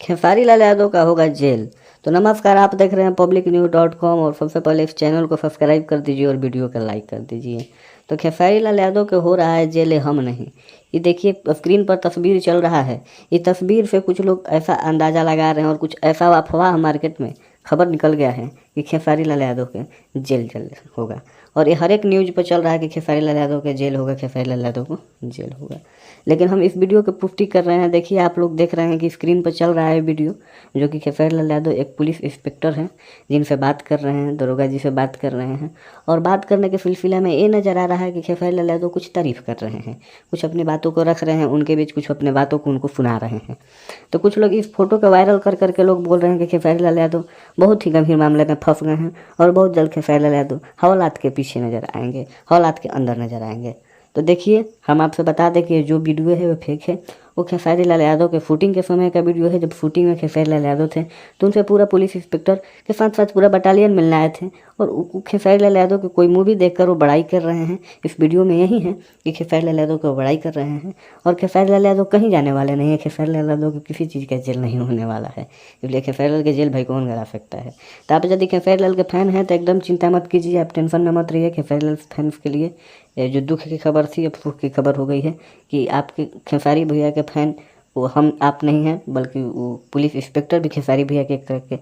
खेसारी लाल यादव का होगा जेल। तो नमस्कार, आप देख रहे हैं publicnews.com और सबसे पहले इस चैनल को सब्सक्राइब कर दीजिए और वीडियो को लाइक कर दीजिए। तो खेसारी लाल यादव के हो रहा है जेल हम नहीं। ये देखिए स्क्रीन पर तस्वीर चल रहा है। ये तस्वीर से कुछ लोग ऐसा अंदाज़ा लगा रहे हैं और कुछ ऐसा अफवाह मार्केट में खबर निकल गया है कि खेसारी लाल यादव के जेल होगा। और ये हर एक न्यूज़ पर चल रहा है कि खेसारी लाल यादव के जेल होगा, खेसारी लाल यादव को जेल होगा। लेकिन हम इस वीडियो की पुष्टि कर रहे हैं। देखिए आप लोग देख रहे हैं कि स्क्रीन पर चल रहा है वीडियो, जो कि खेसारी लाल यादव एक पुलिस इंस्पेक्टर हैं जिनसे बात कर रहे हैं, दरोगा जी से बात कर रहे हैं। और बात करने के सिलसिले में ये नज़र आ रहा है कि खेसारी लाल यादव कुछ तारीफ़ कर रहे हैं, कुछ अपनी बातों को रख रहे हैं, उनके बीच कुछ अपने बातों को उनको सुना रहे हैं। तो कुछ लोग इस फोटो को वायरल कर करके लोग बोल रहे हैं कि खेसारी लाल यादव बहुत ही गंभीर मामले में फंस गए हैं और बहुत जल्द खेसारी लाल यादव हवालात के पीछे नज़र आएंगे, हवालात के अंदर नज़र आएंगे। तो देखिए हम आपसे बता दें कि जो वीडियो है वो फेक है। वो खेसारी लाल यादव के शूटिंग के समय का वीडियो है, जब शूटिंग में खेसारी लाल यादव थे तो उनसे पूरा पुलिस इंस्पेक्टर के साथ साथ पूरा बटालियन मिलने आए थे। और खेसारी लाल यादव की कोई मूवी देखकर वो बड़ाई कर रहे हैं। इस वीडियो में यही है कि खेसारी लाल यादव को बड़ाई कर रहे हैं और खेसारी लाल यादव कहीं जाने वाले नहीं है। खेसारी लाल यादव को किसी चीज़ का जेल नहीं होने वाला है, इसलिए खेसारी लाल के जेल भाई कौन करा सकता है। तो आप यदि खेसारी लाल के फैन हैं तो एकदम चिंता मत कीजिए, आप टेंशन में मत रहिए। खेसारी लाल फैंस के लिए जो दुख की खबर थी अब सुख की खबर हो गई है कि आपके खेसारी भैया के फैन वो हम आप नहीं हैं, बल्कि वो पुलिस इंस्पेक्टर भी खेसारी भैया के एक तरह के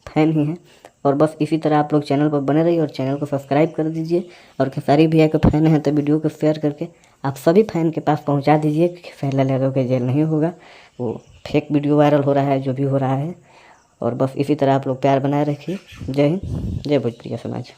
फ़ैन ही हैं। और बस इसी तरह आप लोग चैनल पर बने रहिए और चैनल को सब्सक्राइब कर दीजिए। और खेसारी भैया के फ़ैन हैं तो वीडियो को शेयर करके आप सभी फैन के पास पहुंचा दीजिए कि खेसारी लाल यादव के जेल नहीं होगा। वो फेक वीडियो वायरल हो रहा है, जो भी हो रहा है। और बस इसी तरह आप लोग प्यार बनाए रखिए। जय हिंद, जय भोजपुरिया समाज।